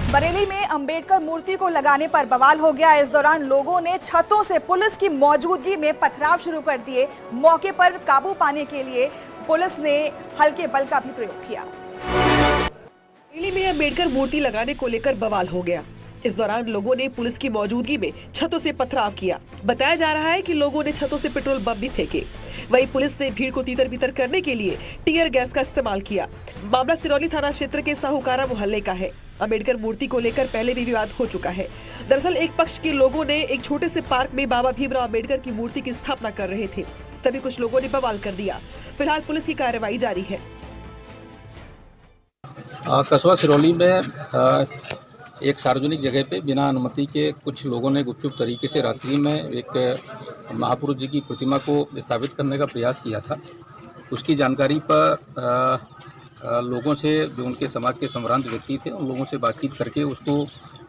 बरेली में अंबेडकर मूर्ति को लगाने पर बवाल हो गया। इस दौरान लोगों ने छतों से पुलिस की मौजूदगी में पथराव शुरू कर दिए। मौके पर काबू पाने के लिए पुलिस ने हल्के बल का भी प्रयोग किया। बरेली में अंबेडकर मूर्ति लगाने को लेकर बवाल हो गया। इस दौरान लोगों ने पुलिस की मौजूदगी में छतों से पथराव किया। बताया जा रहा है कि लोगों ने छतों से पेट्रोल बम भी फेंके। वहीं पुलिस ने भीड़ को तीतर बितर करने के लिए टीयर गैस का इस्तेमाल किया। मामला सिरौली थाना क्षेत्र के साहूकारा मोहल्ले का है। अंबेडकर मूर्ति को लेकर पहले भी विवाद हो चुका है। दरअसल एक पक्ष के लोगों ने एक छोटे से पार्क में बाबा भीमराव अंबेडकर की मूर्ति की स्थापना कर रहे थे, तभी कुछ लोगों ने बवाल कर दिया। फिलहाल पुलिस की कार्रवाई जारी है। कस्बा सिरौली में एक सार्वजनिक जगह पे बिना अनुमति के कुछ लोगों ने गुपचुप तरीके से रात्रि में एक महापुरुष जी की प्रतिमा को स्थापित करने का प्रयास किया था। उसकी जानकारी पर लोगों से, जो उनके समाज के संभ्रांत व्यक्ति थे, उन लोगों से बातचीत करके उसको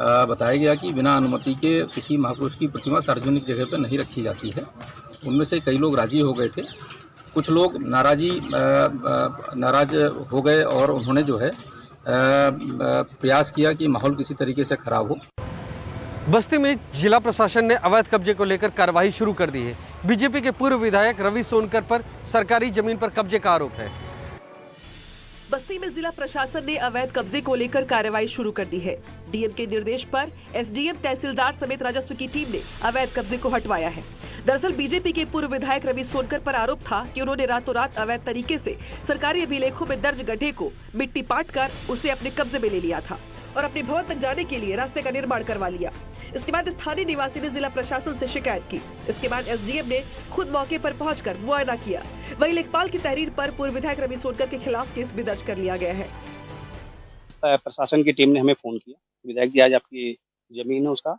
बताया गया कि बिना अनुमति के किसी महापुरुष की प्रतिमा सार्वजनिक जगह पर नहीं रखी जाती है। उनमें से कई लोग राजी हो गए थे, कुछ लोग नाराज हो गए और उन्होंने जो है प्रयास किया कि माहौल किसी तरीके से खराब हो। बस्ती में जिला प्रशासन ने अवैध कब्जे को लेकर कार्रवाई शुरू कर दी है। बीजेपी के पूर्व विधायक रवि सोनकर पर सरकारी जमीन पर कब्जे का आरोप है। बस्ती में जिला प्रशासन ने अवैध कब्जे को लेकर कार्रवाई शुरू कर दी है। डीएम के निर्देश पर एसडीएम, तहसीलदार समेत राजस्व की टीम ने अवैध कब्जे को हटवाया है। दरअसल बीजेपी के पूर्व विधायक रवि सोनकर पर आरोप था कि उन्होंने रातों रात अवैध तरीके से सरकारी अभिलेखों में दर्ज गड्ढे को मिट्टी पाट कर उसे अपने कब्जे में ले लिया था और अपने भवन तक जाने के लिए रास्ते का निर्माण करवा लिया। इसके बाद स्थानीय निवासी ने जिला प्रशासन से शिकायत की। इसके बाद एसडीएम ने खुद मौके पर पहुंचकर मुआयना किया। वहीं लेखपाल की तहरीर पर पूर्व विधायक रवि सोनकर के खिलाफ केस भी दर्ज कर लिया गया है। प्रशासन की टीम ने हमें फोन किया, विधायक जी आज आपकी जमीन है, उसका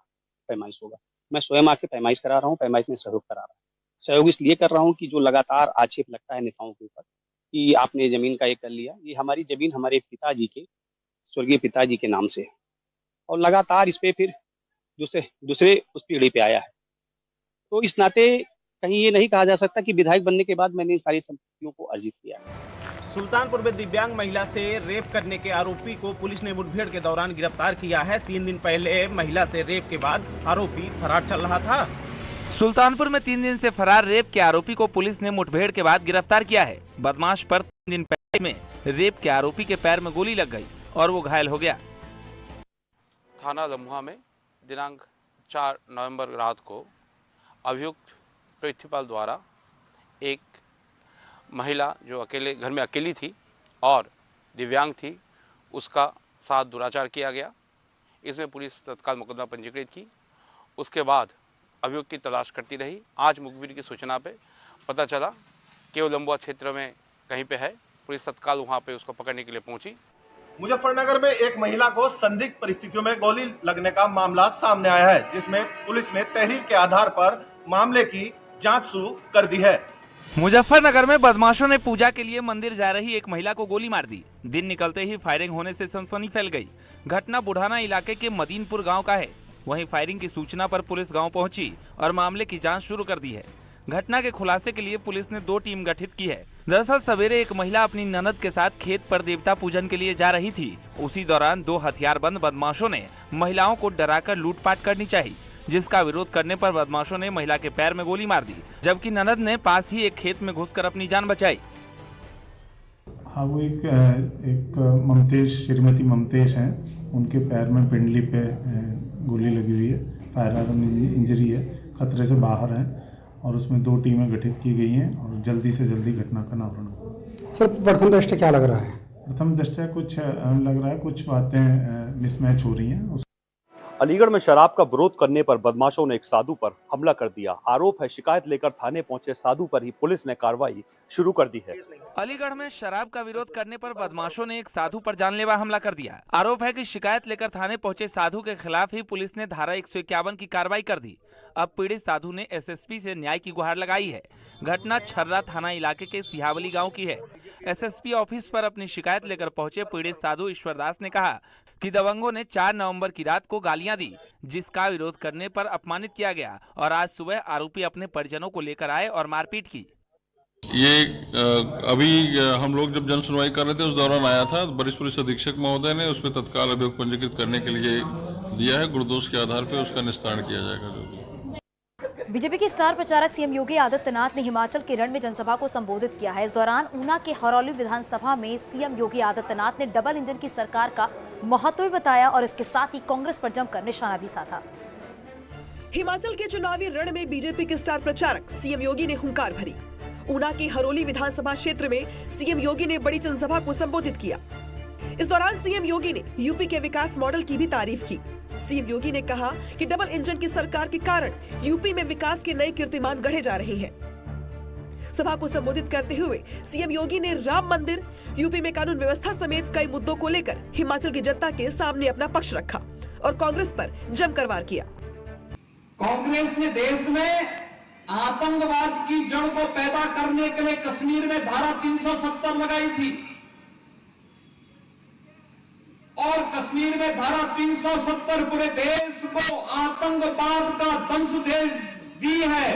पैमाइश होगा। मैं स्वयं आके पैमाइश करा रहा हूँ, पैमाइश में सहयोग करा रहा हूँ। सहयोग इसलिए कर रहा हूँ कि जो लगातार आक्षेप लगता है नेताओं के ऊपर कि आपने जमीन का ये कर लिया, ये हमारी जमीन हमारे पिताजी के, स्वर्गीय पिताजी के नाम से है और लगातार इस पे फिर दूसरे उस पीढ़ी पे आया है। तो इस नाते कहीं ये नहीं कहा जा सकता कि विधायक बनने के बाद मैंने इन सारी संपत्तियों को अर्जित किया। सुल्तानपुर में दिव्यांग महिला से रेप करने के आरोपी को पुलिस ने मुठभेड़ के दौरान गिरफ्तार किया है। 3 दिन पहले महिला से रेप के बाद आरोपी फरार चल रहा था। सुल्तानपुर में 3 दिन से फरार रेप के आरोपी को पुलिस ने मुठभेड़ के बाद गिरफ्तार किया है। बदमाश पर 3 दिन पहले में रेप के आरोपी के पैर में गोली लग गई और वो घायल हो गया। थाना दमुहा में दिनांक 4 नवंबर रात को अभियुक्त प्रिंसिपल द्वारा एक महिला जो अकेले घर में अकेली थी और दिव्यांग थी, उसका साथ दुराचार किया गया। इसमें पुलिस तत्काल मुकदमा पंजीकृत की। उसके बाद अभियुक्त की तलाश करती रही। आज मुखबिर की सूचना पे पता चला कि वो लंबुआ क्षेत्र में कहीं पे है। पुलिस तत्काल वहाँ पे उसको पकड़ने के लिए पहुंची। मुजफ्फरनगर में एक महिला को संदिग्ध परिस्थितियों में गोली लगने का मामला सामने आया है, जिसमें पुलिस ने तहरीर के आधार पर मामले की जांच शुरू कर दी है। मुजफ्फरनगर में बदमाशों ने पूजा के लिए मंदिर जा रही एक महिला को गोली मार दी। दिन निकलते ही फायरिंग होने से सनसनी फैल गई। घटना बुढ़ाना इलाके के मदीनपुर गांव का है। वहीं फायरिंग की सूचना पर पुलिस गांव पहुंची और मामले की जांच शुरू कर दी है। घटना के खुलासे के लिए पुलिस ने 2 टीम गठित की है। दरअसल सवेरे एक महिला अपनी ननद के साथ खेत पर देवता पूजन के लिए जा रही थी। उसी दौरान 2 हथियारबंद बदमाशों ने महिलाओं को डराकर लूटपाट करनी चाहिए, जिसका विरोध करने पर बदमाशों ने महिला के पैर में गोली मार दी, जबकि ननद ने पास ही एक खेत में घुसकर अपनी जान बचाई। हाँ, वो एक ममतेश, श्रीमती ममतेश हैं, उनके पैर में पिंडली पे गोली लगी हुई है। फायर आर्म इंजरी है, खतरे से बाहर हैं और उसमें 2 टीमें गठित की गई हैं और जल्दी से जल्दी घटना का अनावरण हो। सर, प्रथम दृष्टया क्या लग रहा है? प्रथम दृष्टया कुछ लग रहा है, कुछ बातें मिसमैच हो रही हैं। अलीगढ़ में शराब का विरोध करने पर बदमाशों ने एक साधु पर हमला कर दिया। आरोप है शिकायत लेकर थाने पहुंचे साधु पर ही पुलिस ने कार्रवाई शुरू कर दी है। अलीगढ़ में शराब का विरोध करने पर बदमाशों ने एक साधु पर जानलेवा हमला कर दिया। आरोप है कि शिकायत लेकर थाने पहुंचे साधु के खिलाफ ही पुलिस ने धारा 151 की कार्रवाई कर दी। अब पीड़ित साधु ने एसएसपी से न्याय की गुहार लगाई है। घटना छर्रा थाना इलाके के सिहावली गांव की है। एसएसपी ऑफिस पर अपनी शिकायत लेकर पहुंचे पीड़ित साधु ईश्वरदास ने कहा कि दबंगों ने 4 नवंबर की रात को गालियां दी, जिसका विरोध करने पर अपमानित किया गया और आज सुबह आरोपी अपने परिजनों को लेकर आए और मारपीट की। ये अभी हम लोग जब जन सुनवाई कर रहे थे उस दौरान आया था। वरिष्ठ पुलिस अधीक्षक महोदय ने उस पर तत्काल अभियोग पंजीकृत करने के लिए दिया है। गुणदोष के आधार पर उसका निस्तारण किया जाएगा। बीजेपी के स्टार प्रचारक सीएम योगी आदित्यनाथ ने हिमाचल के रण में जनसभा को संबोधित किया है। इस दौरान ऊना के हरौली विधानसभा में सीएम योगी आदित्यनाथ ने डबल इंजन की सरकार का महत्व भी बताया और इसके साथ ही कांग्रेस पर जमकर निशाना भी साधा। हिमाचल के चुनावी रण में बीजेपी के स्टार प्रचारक सीएम योगी ने हुंकार भरी। ऊना की हरौली विधानसभा क्षेत्र में सीएम योगी ने बड़ी जनसभा को संबोधित किया। इस दौरान सीएम योगी ने यूपी के विकास मॉडल की भी तारीफ की। सीएम योगी ने कहा कि डबल इंजन की सरकार के कारण यूपी में विकास के नए कीर्तिमान गढ़े जा रहे हैं। सभा को संबोधित करते हुए सीएम योगी ने राम मंदिर, यूपी में कानून व्यवस्था समेत कई मुद्दों को लेकर हिमाचल की जनता के सामने अपना पक्ष रखा और कांग्रेस पर जमकर वार किया। कांग्रेस ने देश में आतंकवाद की जड़ को पैदा करने के लिए कश्मीर में धारा 370 लगाई थी और कश्मीर में धारा 370 पूरे देश को आतंकवाद का दंश दे दी है।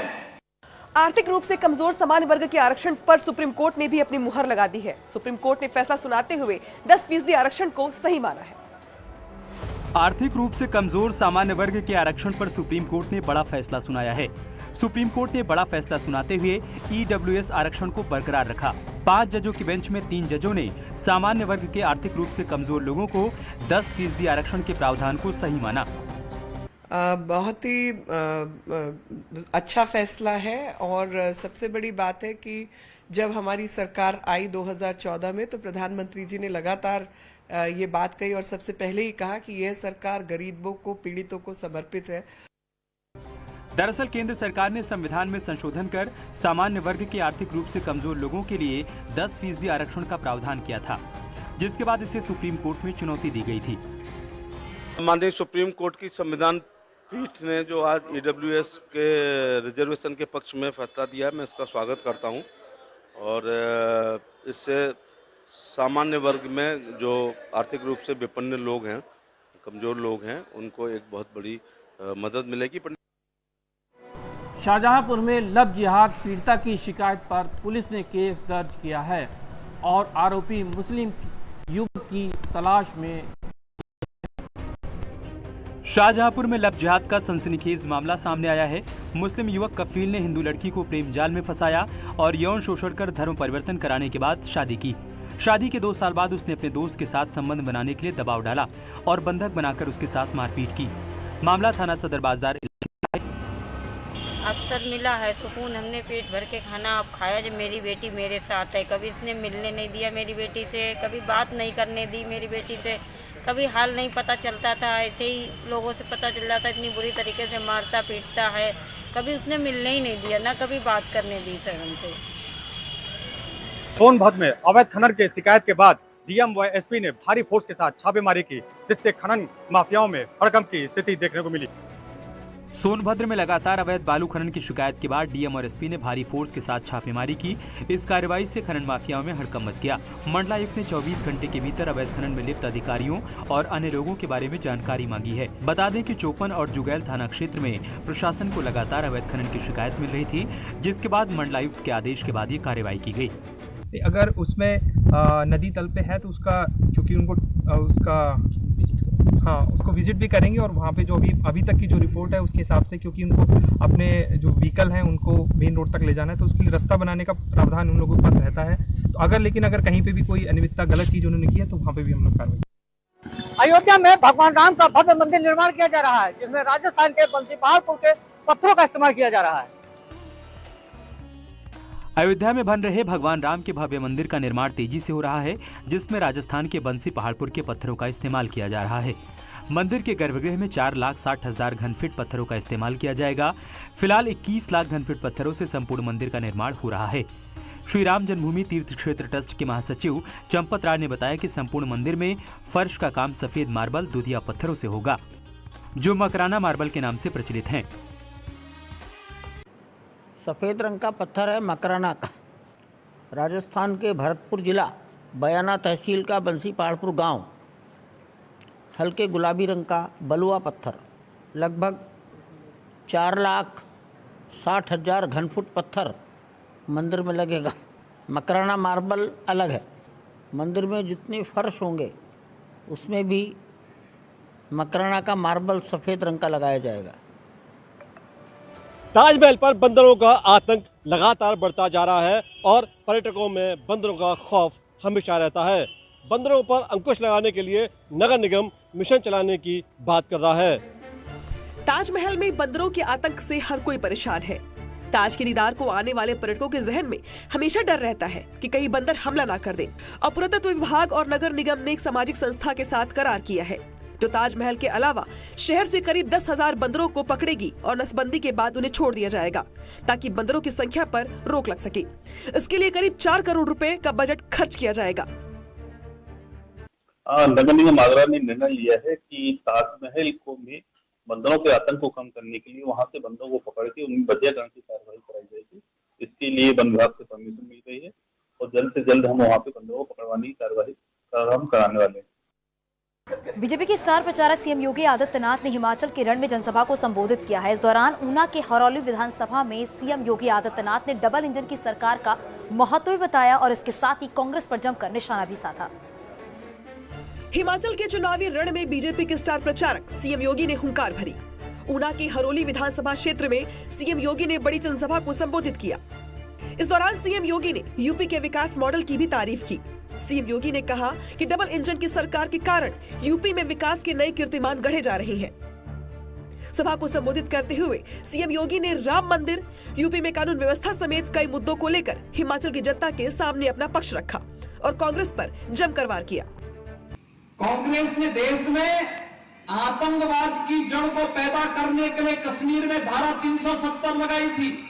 आर्थिक रूप से कमजोर सामान्य वर्ग के आरक्षण पर सुप्रीम कोर्ट ने भी अपनी मुहर लगा दी है। सुप्रीम कोर्ट ने फैसला सुनाते हुए 10% आरक्षण को सही माना है। आर्थिक रूप से कमजोर सामान्य वर्ग के आरक्षण पर सुप्रीम कोर्ट ने बड़ा फैसला सुनाया है। सुप्रीम कोर्ट ने बड़ा फैसला सुनाते हुए ईडब्ल्यूएस आरक्षण को बरकरार रखा। 5 जजों की बेंच में 3 जजों ने सामान्य वर्ग के आर्थिक रूप से कमजोर लोगों को 10% आरक्षण के प्रावधान को सही माना। बहुत ही अच्छा फैसला है और सबसे बड़ी बात है कि जब हमारी सरकार आई 2014 में तो प्रधानमंत्री जी ने लगातार ये बात कही और सबसे पहले ही कहा कि यह सरकार गरीबों को, पीड़ितों को समर्पित है। दरअसल केंद्र सरकार ने संविधान में संशोधन कर सामान्य वर्ग के आर्थिक रूप से कमजोर लोगों के लिए 10% आरक्षण का प्रावधान किया था, जिसके बाद इसे सुप्रीम कोर्ट में चुनौती दी गई थी। माननीय सुप्रीम कोर्ट की संविधान पीठ ने जो आज ईडब्ल्यूएस के रिजर्वेशन के पक्ष में फैसला दिया है, मैं इसका स्वागत करता हूं और इससे सामान्य वर्ग में जो आर्थिक रूप से विपन्न लोग हैं, कमजोर लोग हैं, उनको एक बहुत बड़ी मदद मिलेगी। शाहजहांपुर में लव जिहाद पीड़िता की शिकायत पर पुलिस ने केस दर्ज किया है और आरोपी मुस्लिम युवक की तलाश में। शाहजहांपुर में लव जिहाद का सनसनीखेज मामला सामने आया है। मुस्लिम युवक कफील ने हिंदू लड़की को प्रेम जाल में फंसाया और यौन शोषण कर धर्म परिवर्तन कराने के बाद शादी की। शादी के 2 साल बाद उसने अपने दोस्त के साथ संबंध बनाने के लिए दबाव डाला और बंधक बनाकर उसके साथ मारपीट की। मामला थाना सदर बाजार। अवसर मिला है, सुकून, हमने पेट भर के खाना अब खाया। जब मेरी बेटी मेरे साथ है, कभी इसने मिलने नहीं दिया मेरी बेटी से, कभी बात नहीं करने दी मेरी बेटी से, कभी हाल नहीं पता चलता था, ऐसे ही लोगों से पता चल जाता, इतनी बुरी तरीके से मारता पीटता है। कभी उसने मिलने ही नहीं दिया, ना कभी बात करने दी सर हमसे। सोनभद्र में अवैध खनन की शिकायत के बाद डीएम व एसपी ने भारी फोर्स के साथ छापेमारी की, जिससे खनन माफियाओं में हड़कंप की स्थिति देखने को मिली। सोनभद्र में लगातार अवैध बालू खनन की शिकायत के बाद डीएम और एसपी ने भारी फोर्स के साथ छापेमारी की। इस कार्रवाई से खनन माफियाओं में हड़कंप मच गया। मंडलायुक्त ने 24 घंटे के भीतर अवैध खनन में लिप्त अधिकारियों और अन्य लोगों के बारे में जानकारी मांगी है। बता दें कि चौपन और जुगैल थाना क्षेत्र में प्रशासन को लगातार अवैध खनन की शिकायत मिल रही थी, जिसके बाद मंडलायुक्त के आदेश के बाद ये कार्रवाई की गयी। अगर उसमें नदी तल पे है तो उसका, क्योंकि उनको उसको विजिट भी करेंगे और वहाँ पे जो अभी तक की जो रिपोर्ट है उसके हिसाब से, क्योंकि उनको अपने जो व्हीकल हैं उनको मेन रोड तक ले जाना है, तो उसके लिए रास्ता बनाने का प्रावधान उन लोगों के पास रहता है। तो अगर कहीं पे भी कोई अनियमितता, गलत चीज उन्होंने की है तो वहाँ पे भी हम लोग कार्रवाई। अयोध्या में भगवान राम का भव्य मंदिर निर्माण किया जा रहा है, जिसमें राजस्थान के बंसी पहाड़पुर के पत्थरों का इस्तेमाल किया जा रहा है। अयोध्या में बन रहे भगवान राम के भव्य मंदिर का निर्माण तेजी से हो रहा है, जिसमें राजस्थान के बंसी पहाड़पुर के पत्थरों का इस्तेमाल किया जा रहा है। मंदिर के गर्भगृह में 4,60,000 घनफीट पत्थरों का इस्तेमाल किया जाएगा। फिलहाल 21 लाख घनफीट पत्थरों से संपूर्ण मंदिर का निर्माण हो रहा है। श्री राम जन्मभूमि तीर्थ क्षेत्र ट्रस्ट के महासचिव चंपत राय ने बताया कि संपूर्ण मंदिर में फर्श का काम सफेद मार्बल दुधिया पत्थरों से होगा, जो मकराना मार्बल के नाम से प्रचलित हैं। सफ़ेद रंग का पत्थर है मकराना का। राजस्थान के भरतपुर जिला बयाना तहसील का बंसी पहाड़पुर गांव। हल्के गुलाबी रंग का बलुआ पत्थर, लगभग 4,60,000 घनफुट पत्थर मंदिर में लगेगा। मकराना मार्बल अलग है, मंदिर में जितने फर्श होंगे उसमें भी मकराना का मार्बल सफ़ेद रंग का लगाया जाएगा। ताजमहल पर बंदरों का आतंक लगातार बढ़ता जा रहा है और पर्यटकों में बंदरों का खौफ हमेशा रहता है। बंदरों पर अंकुश लगाने के लिए नगर निगम मिशन चलाने की बात कर रहा है। ताजमहल में बंदरों के आतंक से हर कोई परेशान है। ताज के दीदार को आने वाले पर्यटकों के जहन में हमेशा डर रहता है कि कहीं बंदर हमला ना कर दे। और पुरातत्व विभाग और नगर निगम ने एक सामाजिक संस्था के साथ करार किया है जो ताजमहल के अलावा शहर से करीब 10,000 बंदरों को पकड़ेगी और नसबंदी के बाद उन्हें छोड़ दिया जाएगा ताकि बंदरों की संख्या पर रोक लग सके। इसके लिए करीब 4 करोड़ रुपए का बजट खर्च किया जाएगा। नगर निगम आगरा ने निर्णय लिया है कि ताजमहल को में बंदरों के आतंक को कम करने के लिए वहां से बंदरों को पकड़ के उन्हें बंदीकरण की कार्रवाई कराई जाएगी। इसके लिए वन विभाग से परमिशन मिल गई है और जल्द से जल्द हम वहां पे बंदरों को पकड़वाने की कार्रवाई कराने वाले हैं। बीजेपी के स्टार प्रचारक सीएम योगी आदित्यनाथ ने हिमाचल के रण में जनसभा को संबोधित किया है। इस दौरान ऊना के हरौली विधानसभा में सीएम योगी आदित्यनाथ ने डबल इंजन की सरकार का महत्व बताया और इसके साथ ही कांग्रेस पर जमकर निशाना भी साधा। हिमाचल के चुनावी रण में बीजेपी के स्टार प्रचारक सीएम योगी ने हुंकार भरी। ऊना के हरौली विधानसभा क्षेत्र में सीएम योगी ने बड़ी जनसभा को संबोधित किया। इस दौरान सीएम योगी ने यूपी के विकास मॉडल की भी तारीफ की। सीएम योगी ने कहा कि डबल इंजन की सरकार के कारण यूपी में विकास के नए कीर्तिमान गढ़े जा रहे हैं। सभा को संबोधित करते हुए सीएम योगी ने राम मंदिर, यूपी में कानून व्यवस्था समेत कई मुद्दों को लेकर हिमाचल की जनता के सामने अपना पक्ष रखा और कांग्रेस पर जमकर वार किया। कांग्रेस ने देश में आतंकवाद की जड़ को पैदा करने के लिए कश्मीर में धारा 370 लगाई थी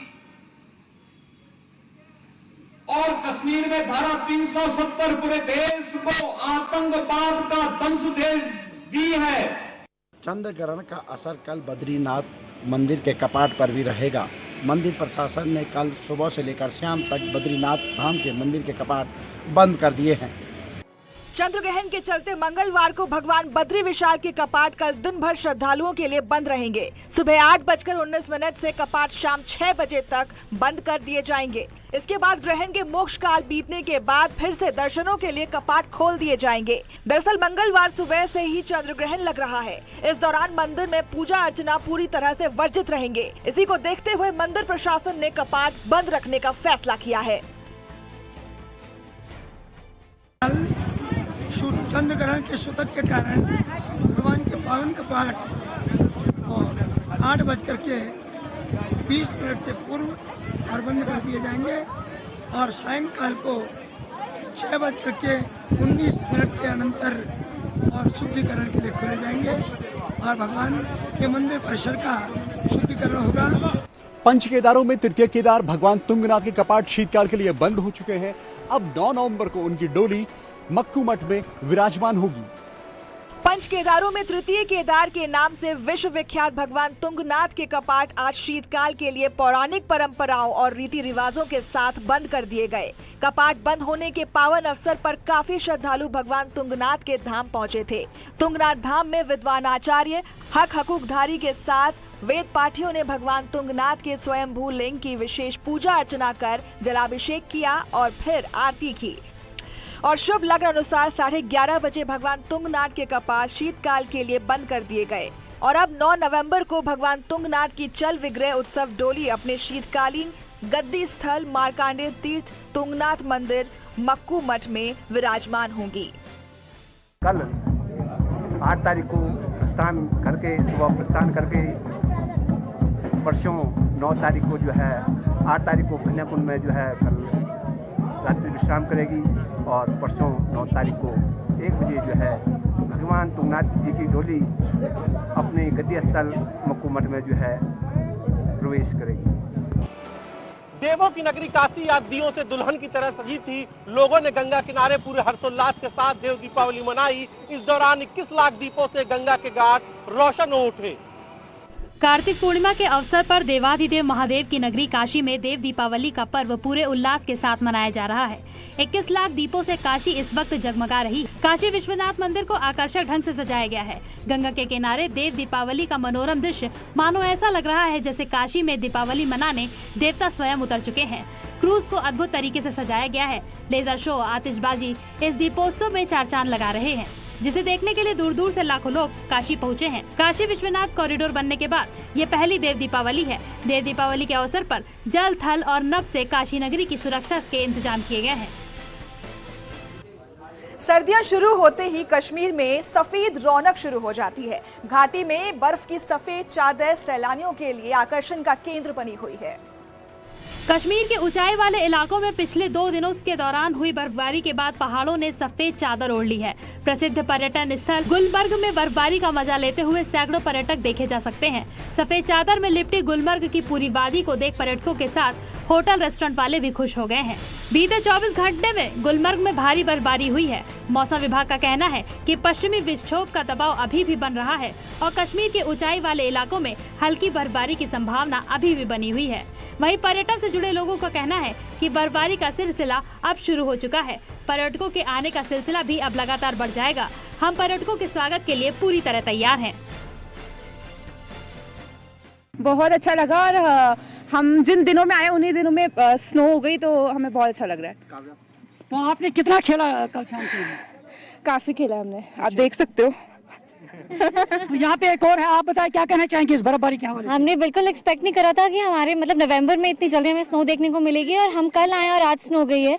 और कश्मीर में धारा 370 पूरे देश को आतंकवाद का दंश दे दी है। चंद्र ग्रहण का असर कल बद्रीनाथ मंदिर के कपाट पर भी रहेगा। मंदिर प्रशासन ने कल सुबह से लेकर शाम तक बद्रीनाथ धाम के मंदिर के कपाट बंद कर दिए हैं। चंद्र ग्रहण के चलते मंगलवार को भगवान बद्री विशाल के कपाट कल दिन भर श्रद्धालुओं के लिए बंद रहेंगे। सुबह 8:19 से कपाट शाम 6 बजे तक बंद कर दिए जाएंगे। इसके बाद ग्रहण के मोक्ष काल बीतने के बाद फिर से दर्शनों के लिए कपाट खोल दिए जाएंगे। दरअसल मंगलवार सुबह से ही चंद्र ग्रहण लग रहा है। इस दौरान मंदिर में पूजा अर्चना पूरी तरह से वर्जित रहेंगे। इसी को देखते हुए मंदिर प्रशासन ने कपाट बंद रखने का फैसला किया है। चंद्र ग्रहण के सूतक के कारण भगवान के पावन कपाट और 8:20 से पूर्व और बंद कर दिए जाएंगे और सायंकाल को 6:19 के अनंतर और शुद्धिकरण के लिए खोले जाएंगे और भगवान के मंदिर परिसर का शुद्धिकरण होगा। पंच केदारों में तृतीय केदार भगवान तुंगनाथ के कपाट शीतकाल के लिए बंद हो चुके हैं। अब 9 नवंबर को उनकी डोली मक्कू मठ में विराजमान होगी। पंच केदारों में तृतीय केदार के नाम से विश्व विख्यात भगवान तुंगनाथ के कपाट आज शीतकाल के लिए पौराणिक परंपराओं और रीति रिवाजों के साथ बंद कर दिए गए। कपाट बंद होने के पावन अवसर पर काफी श्रद्धालु भगवान तुंगनाथ के धाम पहुंचे थे। तुंगनाथ धाम में विद्वान आचार्य हक हकूकधारी के साथ वेद पाठियों ने भगवान तुंगनाथ के स्वयंभू लिंग की विशेष पूजा अर्चना कर जलाभिषेक किया और फिर आरती की और शुभ लग्न अनुसार 11:30 बजे भगवान तुंगनाथ के कपाट शीतकाल के लिए बंद कर दिए गए और अब 9 नवंबर को भगवान तुंगनाथ की चल विग्रह उत्सव डोली अपने शीतकालीन गद्दी स्थल मार्कांडेय तीर्थ तुंगनाथ मंदिर मक्कू मठ में विराजमान होंगी। कल 8 तारीख को प्रस्थान करके सुबह प्रस्थान करके परसों 9 तारीख को जो है 8 तारीख को कन्याकुंज में जो है कल रात्रि विश्राम करेगी और परसों 9 तारीख को 1 बजे जो है भगवान तुंगनाथ जी की डोली अपने गद्दी स्थल मक्कू मठ में जो है प्रवेश करेगी। देवों की नगरी काशी आज दियों से दुल्हन की तरह सजी थी। लोगों ने गंगा किनारे पूरे हर्षोल्लास के साथ देव दीपावली मनाई। इस दौरान 21 लाख दीपों से गंगा के घाट रोशन हो उठे। कार्तिक पूर्णिमा के अवसर पर देवाधिदेव महादेव की नगरी काशी में देव दीपावली का पर्व पूरे उल्लास के साथ मनाया जा रहा है। 21 लाख दीपों से काशी इस वक्त जगमगा रही। काशी विश्वनाथ मंदिर को आकर्षक ढंग से सजाया गया है। गंगा के किनारे देव दीपावली का मनोरम दृश्य मानो ऐसा लग रहा है जैसे काशी में दीपावली मनाने देवता स्वयं उतर चुके हैं। क्रूज को अद्भुत तरीके से सजाया गया है। लेजर शो, आतिशबाजी इस दीपोत्सव में चार चांद लगा रहे हैं, जिसे देखने के लिए दूर दूर से लाखों लोग काशी पहुंचे हैं। काशी विश्वनाथ कॉरिडोर बनने के बाद ये पहली देव दीपावली है। देव दीपावली के अवसर पर जल, थल और नभ से काशी नगरी की सुरक्षा के इंतजाम किए गए हैं। सर्दियां शुरू होते ही कश्मीर में सफेद रौनक शुरू हो जाती है। घाटी में बर्फ की सफेद चादर सैलानियों के लिए आकर्षण का केंद्र बनी हुई है। कश्मीर के ऊंचाई वाले इलाकों में पिछले 2 दिनों के दौरान हुई बर्फबारी के बाद पहाड़ों ने सफेद चादर ओढ़ ली है। प्रसिद्ध पर्यटन स्थल गुलमर्ग में बर्फबारी का मजा लेते हुए सैकड़ों पर्यटक देखे जा सकते हैं। सफेद चादर में लिपटी गुलमर्ग की पूरी वादी को देख पर्यटकों के साथ होटल रेस्टोरेंट वाले भी खुश हो गए हैं। बीते 24 घंटे में गुलमर्ग में भारी बर्फबारी हुई है। मौसम विभाग का कहना है कि पश्चिमी विक्षोभ का दबाव अभी भी बन रहा है और कश्मीर के ऊंचाई वाले इलाकों में हल्की बर्फबारी की संभावना अभी भी बनी हुई है। वहीं पर्यटन से जुड़े लोगों का कहना है कि बर्फबारी का सिलसिला अब शुरू हो चुका है। पर्यटकों के आने का सिलसिला भी अब लगातार बढ़ जाएगा। हम पर्यटकों के स्वागत के लिए पूरी तरह तैयार हैं। बहुत अच्छा लगा और हम जिन दिनों में आए उन्हीं दिनों में स्नो हो गई तो हमें बहुत अच्छा लग रहा है। तो आपने कितना खेला कल शाम से? काफी खेला हमने, आप देख सकते हो। तो यहाँ पे एक और है, आप बताएं क्या कहना चाहेंगे इस बर्फबारी के हवाले से? हमने बिल्कुल एक्सपेक्ट नहीं करा था कि हमारे नवंबर में इतनी जल्दी हमें स्नो देखने को मिलेगी और हम कल आए और आज स्नो गई है।